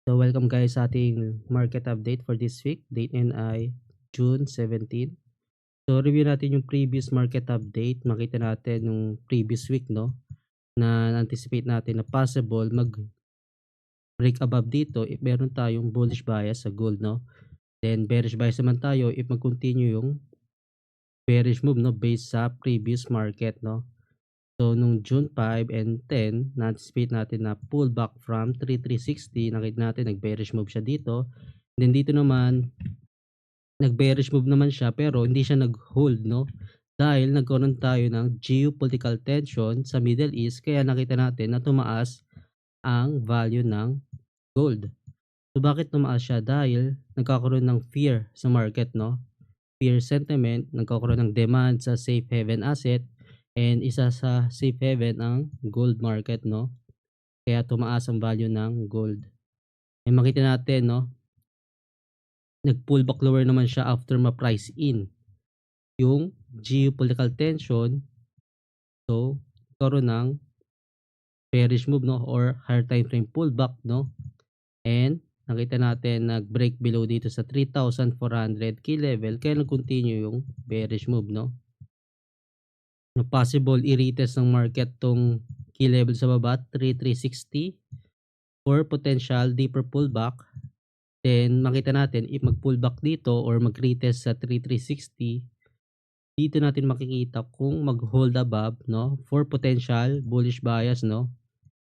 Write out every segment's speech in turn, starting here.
So welcome guys sa ating market update for this week. Date and ay June 17. So review natin yung previous market update. Makita natin yung previous week, no, na anticipate natin na possible mag break above dito if meron tayong bullish bias sa gold, no. Then bearish bias naman tayo if mag-continue yung bearish move, no, based sa previous market, no. So nung June 5 and 10, na-anticipate natin na pullback from 3360. Nakita natin nag-bearish move siya dito. Then dito naman nag-bearish move naman siya pero hindi siya nag-hold, no, dahil nagkaroon tayo ng geopolitical tension sa Middle East, kaya nakita natin na tumaas ang value ng gold. So bakit tumaas siya? Dahil nagkakaroon ng fear sa market, no? Fear sentiment, nagkakaroon ng demand sa safe haven asset, and isa sa safe haven ang gold market, no? Kaya tumaas ang value ng gold. Eh makita natin, no, nag-pullback lower naman siya after ma-price in yung geopolitical tension. So, karon ng bearish move, no, or higher time frame pullback, no, and nakita natin nag-break below dito sa 3,400 key level, kaya nag-continue yung bearish move, no. No, possible i-retest ng market tong key level sa baba 3,360 for potential deeper pullback. Then makita natin if mag-pullback dito or mag-retest sa 3,360, dito natin makikita kung mag-hold above, no, for potential bullish bias, no,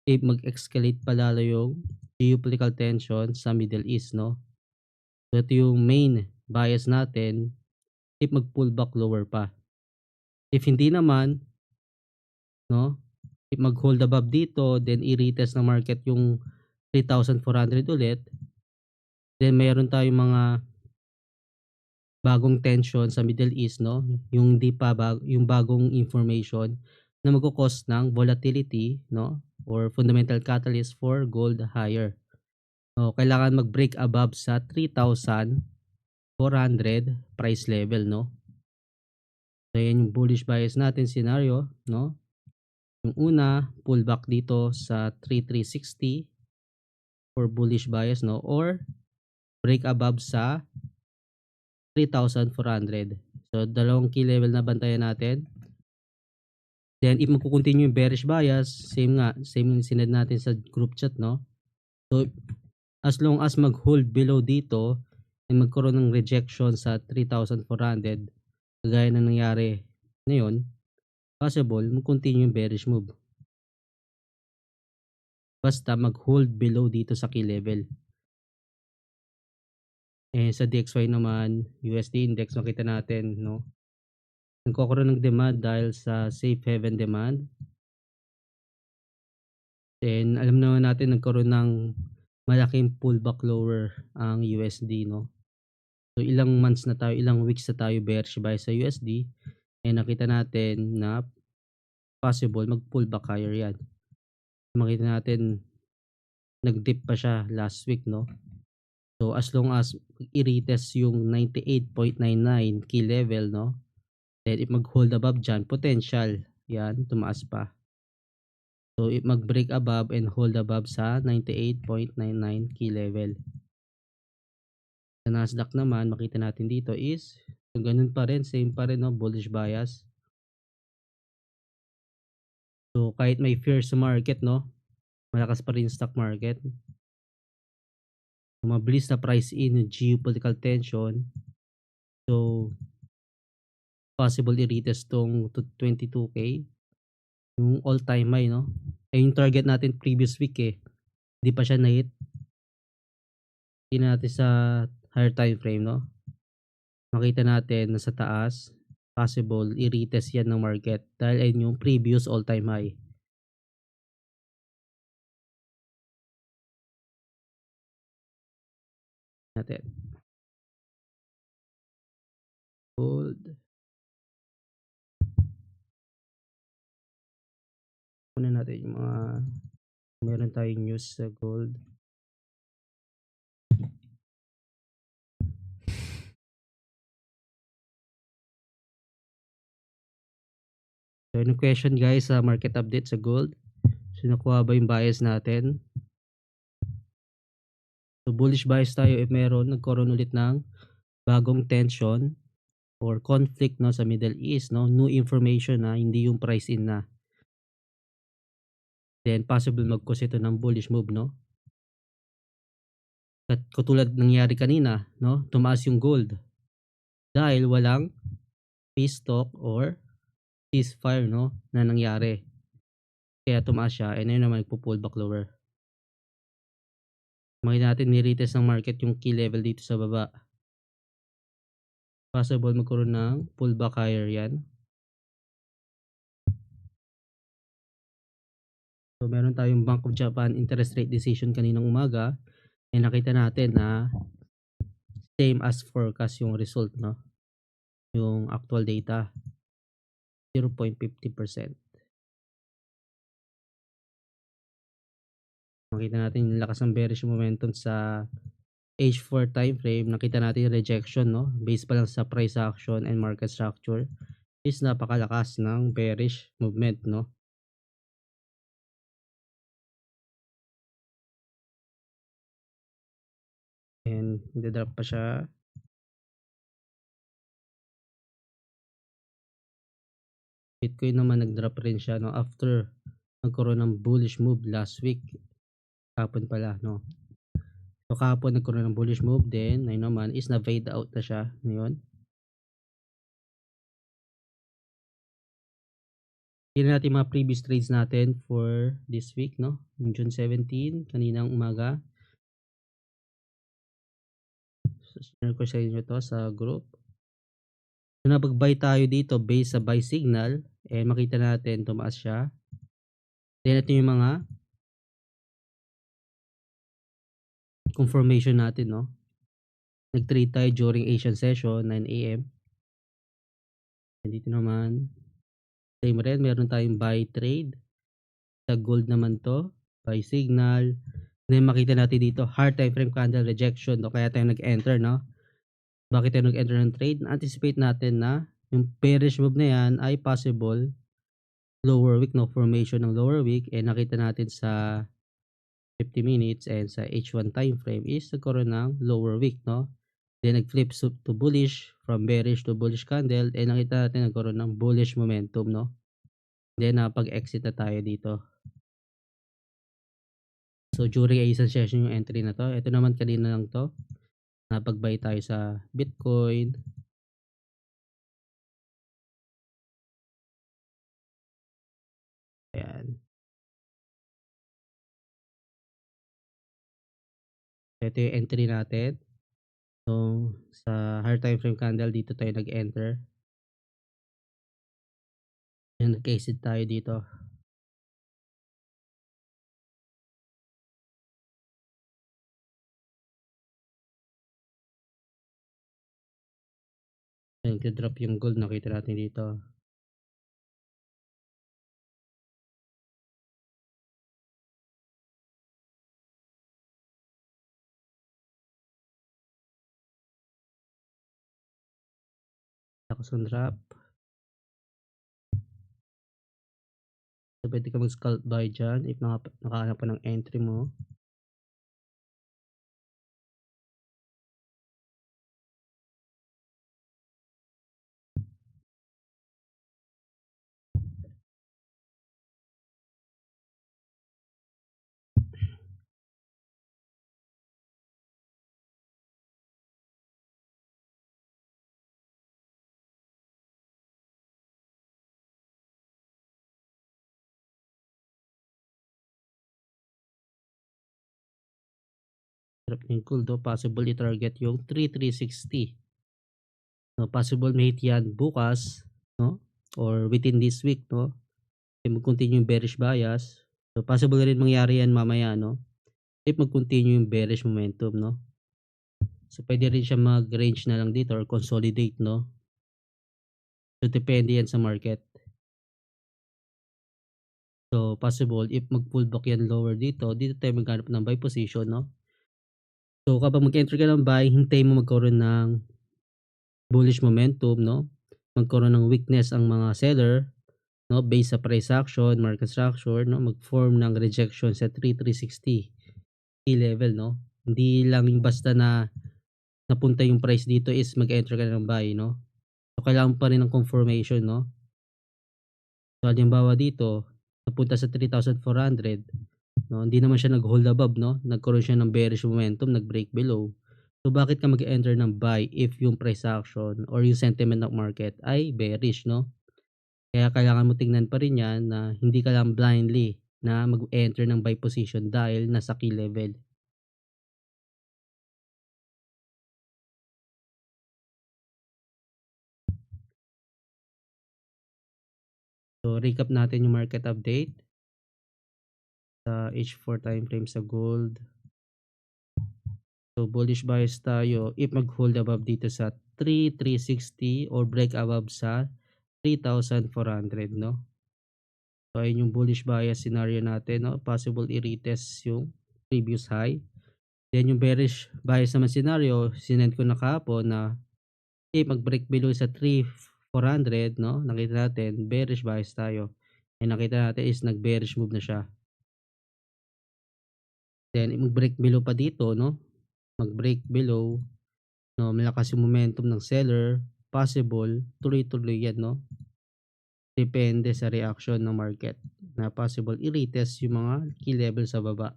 if mag-escalate pa lalo yung geopolitical tension sa Middle East, no. So ito yung main bias natin if mag-pullback lower pa. If hindi naman, no, if mag-hold above dito then i-retest ng market yung 3,400 ulit, then mayroon tayong mga bagong tension sa Middle East, no, yung di pa yung bagong information na magko-cause ng volatility, no, or fundamental catalyst for gold higher. O kailangan mag-break above sa 3,400 price level, no. So yan yung bullish bias natin scenario, no. Yung una, pullback dito sa 3,360 for bullish bias, no, or break above sa 3,400. So dalawang key level na bantayan natin. Then if magko-continue yung bearish bias, same yung sinad natin sa group chat, no. So as long as mag-hold below dito and magkaroon ng rejection sa 3,400, kagaya ng nangyari ngayon, possible mag-continue yung bearish move. Basta mag-hold below dito sa key level. Eh sa DXY naman, USD index, makita natin, no, nagkakaroon ng demand dahil sa safe haven demand. Then alam naman natin nagkaroon ng malaking pullback lower ang USD, no. So ilang months na tayo, ilang weeks na tayo bearish buy sa USD, eh nakita natin na possible mag-pullback higher yan. Makita natin nag-dip pa siya last week, no. So as long as i-retest yung 98.99 key level, no, then if mag-hold above dyan, potential yan tumaas pa. So if mag-break above and hold above sa 98.99 key level. Sa Nasdaq naman, makita natin dito is so ganun pa rin, same pa rin, no, bullish bias. So kahit may fear sa market, no, malakas pa rin stock market. Mabilis na price in yung geopolitical tension. So possible i-retest tong 22K, yung all time high, no. Eh yung target natin previous week, eh hindi pa siya na-hit. Tingnan natin sa higher time frame, no. Makita natin na sa taas, possible i-retest yan ng market dahil ayun yung previous all time high natin. Gold. Kunin natin yung mga meron tayong news sa gold. So yung question guys sa market update sa gold. So nakuha ba yung bias natin? So bullish bias tayo if nagkaroon ulit ng bagong tension or conflict, 'no, sa Middle East, 'no, new information na hindi yung price in na. Then possible mag-cause ito ng bullish move, 'no? At katulad nangyari kanina, 'no, tumaas yung gold dahil walang peace talk or ceasefire, 'no, na nangyari. Kaya tumaas siya and ayun naman nagpo-pullback lower. Makita natin ni-retest ng market yung key level dito sa baba. Possible magkaroon ng pullback higher 'yan. So meron tayong Bank of Japan interest rate decision kaninang umaga, eh nakita natin na same as forecast yung result, 'no, yung actual data 0.50%. Makita natin yung lakas ng bearish momentum sa H4 time frame. Nakita natin yung rejection, 'no, based pa lang sa price action and market structure is napakalakas ng bearish movement, 'no. And nagda-drop pa siya. Bitcoin naman nag-drop rin siya, 'no, after nagkaroon ng bullish move last week. Kahapon pala, 'no. So kahapon nagkaroon ng bullish move, then ayun naman is na-fade out na siya ngayon. Tingnan natin mga previous trades natin for this week, 'no, yung June 17 kaninang umaga. So share ko sa inyo 'to sa group. So napag-buy tayo dito based sa buy signal, eh makita natin tumaas siya. Then ito yung mga confirmation natin, 'no. Nag-trade tayo during Asian session 9 AM. And dito naman same rin, meron tayong buy trade. Sa gold naman 'to, buy signal. Then makita natin dito hard time frame candle rejection, 'no, kaya tayo nag-enter, 'no. Bakit tayo nag-enter ng trade? Na-anticipate natin na yung bearish move na yan ay possible lower wick, 'no, formation ng lower wick, eh nakita natin sa 50 minutes and sa H1 time frame is nagkaroon ng lower wick, no. Then nag-flip to bullish, from bearish to bullish candle, eh nakita natin nagkaroon ng bullish momentum, no. Then nakapag-exit na tayo dito. So during Asian session yung entry na 'to. Ito naman kanina lang 'to. Nakapag-buy tayo sa Bitcoin. Ayan. Ito yung entry natin. So sa higher time frame candle dito tayo nag-enter. And nag-exit tayo dito. Nagda-drop yung gold, nakita natin dito. Lakas ng drop. So pwede ka mag-scalp buy dyan if nakahanap ka ng entry mo. Drop yung gold, oh, possible i-target yung 3360. No, possible may hit yan bukas, no, or within this week, no. Mag-continue yung bearish bias. So possible rin mangyari yan mamaya, no, if mag-continue yung bearish momentum, no. So pwede rin siya mag-range na lang dito or consolidate, no. So depende yan sa market. So possible if mag-pullback yan lower dito tayo maghanap ng buy position, no. So kapag mag-enter ka ng buy, hintayin mo magkaroon ng bullish momentum, no. Magkaroon ng weakness ang mga seller, no, based sa price action, market structure, no, mag-form ng rejection sa 3360 key level, no. Hindi lang yung basta na napunta yung price dito is mag-enter ka na ng buy 'no. So, kailangan pa rin ng confirmation 'no. So, halimbawa dito, napunta sa 3,400 'no, hindi naman siya nag-hold above 'no, nagkaroon siya ng bearish momentum, nag-break below. So, bakit ka mag-e-enter ng buy if yung price action or yung sentiment ng market ay bearish 'no? Kaya kailangan mo tingnan pa rin 'yan na hindi ka lang blindly na mag-enter ng buy position dahil nasa key level. So, recap natin yung market update sa H4 timeframe sa gold. So, bullish bias tayo if mag-hold above dito sa 3,360 or break above sa 3,400 'no. So, ayun yung bullish bias scenario natin 'no, possible i-retest yung previous high. Then yung bearish bias naman scenario, sinend ko na kahapon na mag-break below sa 3,400 'no, nakita natin bearish bias tayo. And nakita natin is nag-bearish move na siya. Then mag-break below pa dito 'no, mag-break below 'no, malakas yung momentum ng seller, possible tuloy-tuloy 'yan 'no. Depende sa reaction ng market na possible i-retest yung mga key level sa baba.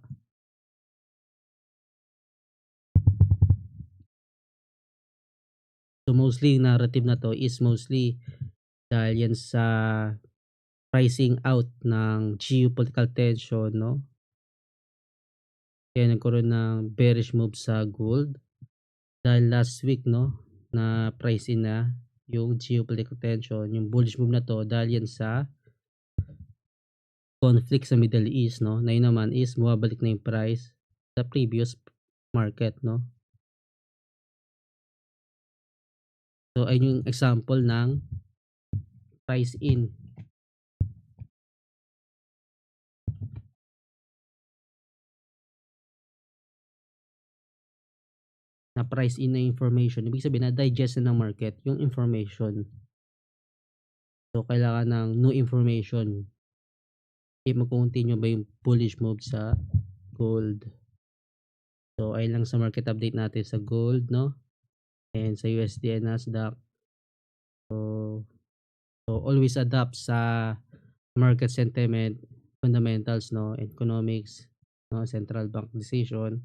So, mostly narrative na 'to is mostly dahil yan sa pricing out ng geopolitical tension 'no. Kaya nagkaroon ng bearish move sa gold dahil last week 'no, na price in na yung geopolitical tension, yung bullish move na 'to dahil yan sa conflict sa Middle East 'no, na yun naman is bumabalik na yung price sa previous market 'no. So, ayun yung example ng price in. Na price in na information, ibig sabihin na-digest na ng market yung information. So, kailangan ng new information if magko-continue ba yung bullish move sa gold. So, ayun lang sa market update natin sa gold 'no, and sa USD and Nasdaq. So, always adapt sa market sentiment, fundamentals 'no, economics 'no, central bank decision,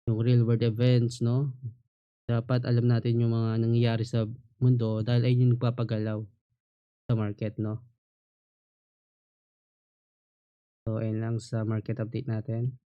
yung real world events 'no. Dapat alam natin yung mga nangyayari sa mundo dahil ayun yung nagpapagalaw sa market 'no. So, ayun lang sa market update natin.